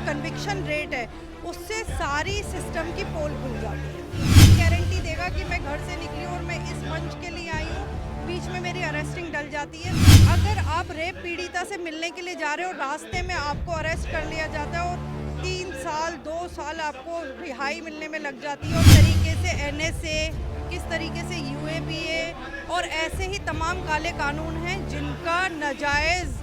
Conviction rate है उससे सारी सिस्टम की पोल खुल जाती है। गारंटी देगा कि मैं घर से निकली और मैं इस मंच के लिए आई हूँ, बीच में मेरी अरेस्टिंग डल जाती है। अगर आप रेप पीड़िता से मिलने के लिए जा रहे हो, रास्ते में आपको अरेस्ट कर लिया जाता है और 3 साल 2 साल आपको रिहाई मिलने में लग जाती है। और तरीके से NSA, किस तरीके से UAPA और ऐसे ही तमाम काले कानून हैं जिनका नाजायज़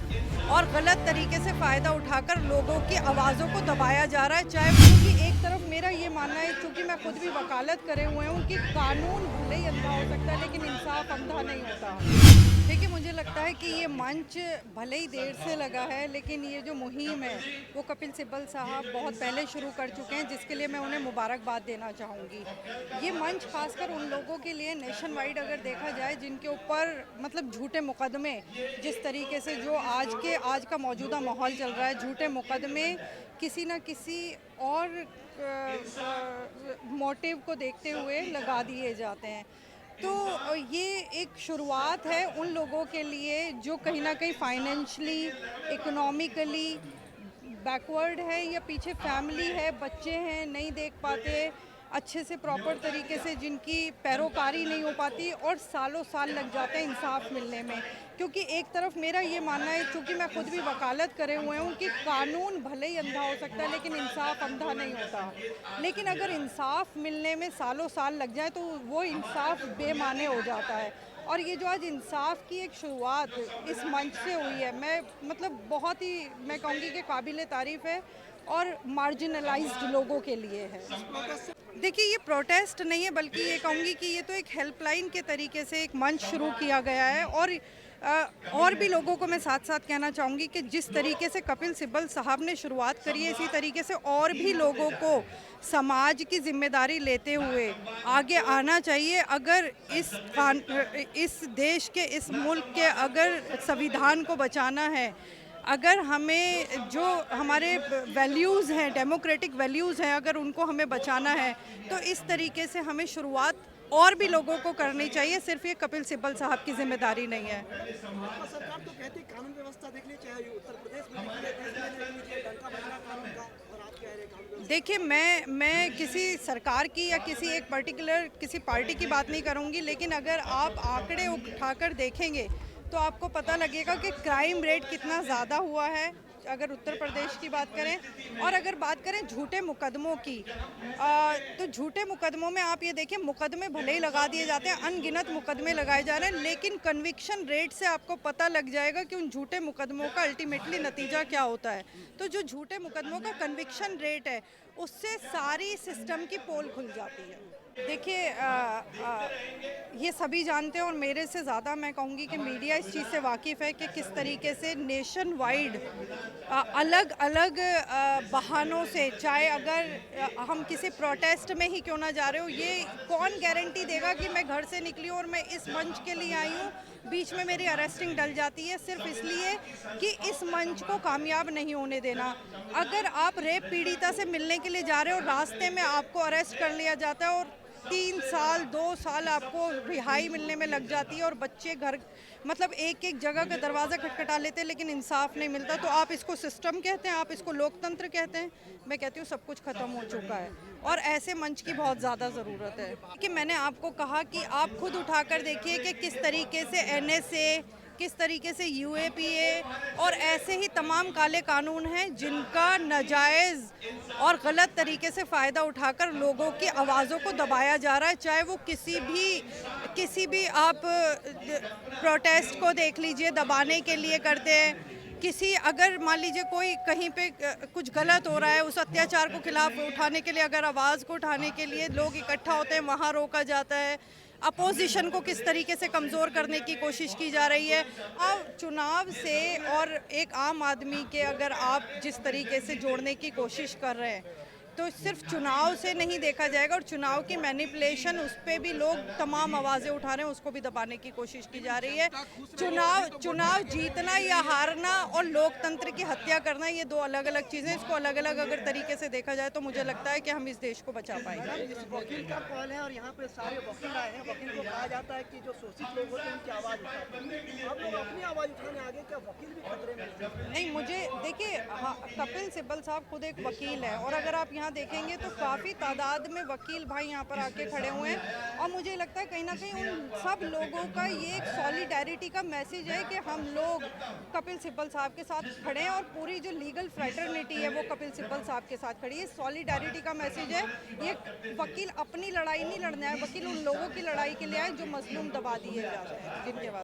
और गलत तरीके से फ़ायदा उठाकर लोगों की आवाज़ों को दबाया जा रहा है। चाहे क्योंकि एक तरफ मेरा ये मानना है, क्योंकि मैं खुद भी वकालत करे हुए हूँ, कि कानून भले ही अंधा हो सकता है लेकिन इंसाफ अंधा नहीं होता। देखिए, मुझे लगता है कि ये मंच भले ही देर से लगा है, लेकिन ये जो मुहिम है वो कपिल सिब्बल साहब बहुत पहले शुरू कर चुके हैं, जिसके लिए मैं उन्हें मुबारकबाद देना चाहूँगी। ये मंच खासकर उन लोगों के लिए नेशन वाइड अगर देखा जाए जिनके ऊपर मतलब झूठे मुकदमे, जिस तरीके से जो आज का मौजूदा माहौल चल रहा है, झूठे मुकदमे किसी न किसी और मोटिव को देखते हुए लगा दिए जाते हैं। तो ये एक शुरुआत है उन लोगों के लिए जो कहीं ना कहीं फाइनेंशियली, इकोनॉमिकली बैकवर्ड है, या पीछे फैमिली है, बच्चे हैं, नहीं देख पाते अच्छे से प्रॉपर तरीके से, जिनकी पैरोकारी नहीं हो पाती और सालों साल लग जाते हैं इंसाफ मिलने में। क्योंकि एक तरफ मेरा ये मानना है, क्योंकि मैं खुद भी वकालत करे हुए हूँ, कि कानून भले ही अंधा हो सकता है लेकिन इंसाफ अंधा नहीं होता। लेकिन अगर इंसाफ मिलने में सालों साल लग जाए तो वो इंसाफ बेमाने हो जाता है। और ये जो आज इंसाफ की एक शुरुआत इस मंच से हुई है, मैं मतलब बहुत ही मैं कहूँगी कि काबिल तारीफ़ है और मार्जिनलाइज्ड लोगों के लिए है। देखिए, ये प्रोटेस्ट नहीं है, बल्कि ये कहूँगी कि ये तो एक हेल्पलाइन के तरीके से एक मंच शुरू किया गया है। और भी लोगों को मैं साथ साथ कहना चाहूँगी कि जिस तरीके से कपिल सिब्बल साहब ने शुरुआत करी है, इसी तरीके से और भी लोगों को समाज की जिम्मेदारी लेते हुए आगे आना चाहिए। अगर इस देश के, इस मुल्क के अगर संविधान को बचाना है, अगर हमें जो हमारे वैल्यूज़ हैं, डेमोक्रेटिक वैल्यूज़ हैं, अगर उनको हमें बचाना है, तो इस तरीके से हमें शुरुआत और भी लोगों को करनी चाहिए। सिर्फ ये कपिल सिब्बल साहब की जिम्मेदारी नहीं है। सरकार तो कहती है कानून व्यवस्था देखनी चाहिए, उत्तर प्रदेश में देखनी है, देश में देखनी चाहिए, डंका बजना कानून का, और आप कह रहे हैं कानून व्यवस्था। देखिए, मैं किसी सरकार की या किसी एक पर्टिकुलर किसी पार्टी की बात नहीं करूँगी, लेकिन अगर आप आंकड़े उठाकर देखेंगे तो आपको पता लगेगा कि क्राइम रेट कितना ज़्यादा हुआ है अगर उत्तर प्रदेश की बात करें। और अगर बात करें झूठे मुकदमों की, तो झूठे मुकदमों में आप ये देखिए, मुकदमे भले ही लगा दिए जाते हैं, अनगिनत मुकदमे लगाए जा रहे हैं, लेकिन कन्विक्शन रेट से आपको पता लग जाएगा कि उन झूठे मुकदमों का अल्टीमेटली नतीजा क्या होता है। तो जो झूठे मुकदमों का कन्विक्शन रेट है उससे सारी सिस्टम की पोल खुल जाती है। देखिए, ये सभी जानते हैं और मेरे से ज़्यादा मैं कहूँगी कि मीडिया इस चीज़ से वाकिफ़ है कि किस तरीके से नेशन वाइड अलग अलग बहानों से, चाहे अगर हम किसी प्रोटेस्ट में ही क्यों ना जा रहे हो, ये कौन गारंटी देगा कि मैं घर से निकली और मैं इस मंच के लिए आई हूँ, बीच में मेरी अरेस्टिंग डल जाती है, सिर्फ इसलिए कि इस मंच को कामयाब नहीं होने देना। अगर आप रेप पीड़िता से मिलने के लिए जा रहे हो, रास्ते में आपको अरेस्ट कर लिया जाता है और 3 साल 2 साल आपको रिहाई मिलने में लग जाती है और बच्चे घर मतलब एक एक जगह का दरवाज़ा खटखटा लेते हैं लेकिन इंसाफ नहीं मिलता। तो आप इसको सिस्टम कहते हैं, आप इसको लोकतंत्र कहते हैं, मैं कहती हूँ सब कुछ ख़त्म हो चुका है और ऐसे मंच की बहुत ज़्यादा ज़रूरत है। कि मैंने आपको कहा कि आप खुद उठाकर देखिए कि किस तरीके से NSA, किस तरीके से UAPA और ऐसे ही तमाम काले कानून हैं जिनका नाजायज़ और गलत तरीके से फ़ायदा उठाकर लोगों की आवाज़ों को दबाया जा रहा है। चाहे वो किसी भी आप प्रोटेस्ट को देख लीजिए, दबाने के लिए करते हैं। किसी अगर मान लीजिए कोई कहीं पे कुछ गलत हो रहा है, उस अत्याचार को खिलाफ उठाने के लिए, अगर आवाज़ को उठाने के लिए लोग इकट्ठा होते हैं, वहाँ रोका जाता है। अपोजिशन को किस तरीके से कमज़ोर करने की कोशिश की जा रही है। अब चुनाव से और एक आम आदमी के अगर आप जिस तरीके से जोड़ने की कोशिश कर रहे हैं, तो सिर्फ चुनाव से नहीं देखा जाएगा, और चुनाव की मैनिपुलेशन उस पर भी लोग तमाम आवाज़ें उठा रहे हैं, उसको भी दबाने की कोशिश की जा रही है। चुनाव जीतना या हारना और लोकतंत्र की हत्या करना, ये दो अलग अलग चीज़ें। इसको अलग अलग अगर तरीके से देखा जाए तो मुझे लगता है कि हम इस देश को बचा पाएंगे। इस वकील का कॉल है और यहाँ पे सारे वकील आए हैं। वकील को कहा जाता है कि जो शोषित लोग होते हैं उनकी आवाज़ उठाते हैं। आप लोग अपनी आवाज़ उठाने आगे, क्या वकील भी खतरे में हैं? नहीं, मुझे देखिए, हाँ, कपिल सिब्बल साहब खुद एक वकील है, और अगर आप यहाँ देखेंगे तो काफ़ी तादाद में वकील भाई यहाँ पर आके खड़े हुए हैं, और मुझे लगता है कहीं ना कहीं उन सब लोगों का ये एक सॉलिडेरिटी का मैसेज है कि हम लोग कपिल सिब्बल साहब के साथ खड़े हैं, और पूरी जो लीगल फ्रेटर्निटी है वो कपिल सिब्बल साहब के साथ खड़ी है। सॉलिडेरिटी का मैसेज है। ये वकील अपनी लड़ाई नहीं लड़ने आए, वकील उन लोगों की लड़ाई के लिए आए जो मजलूम दबा दिए जा रहे हैं, जिनके बाद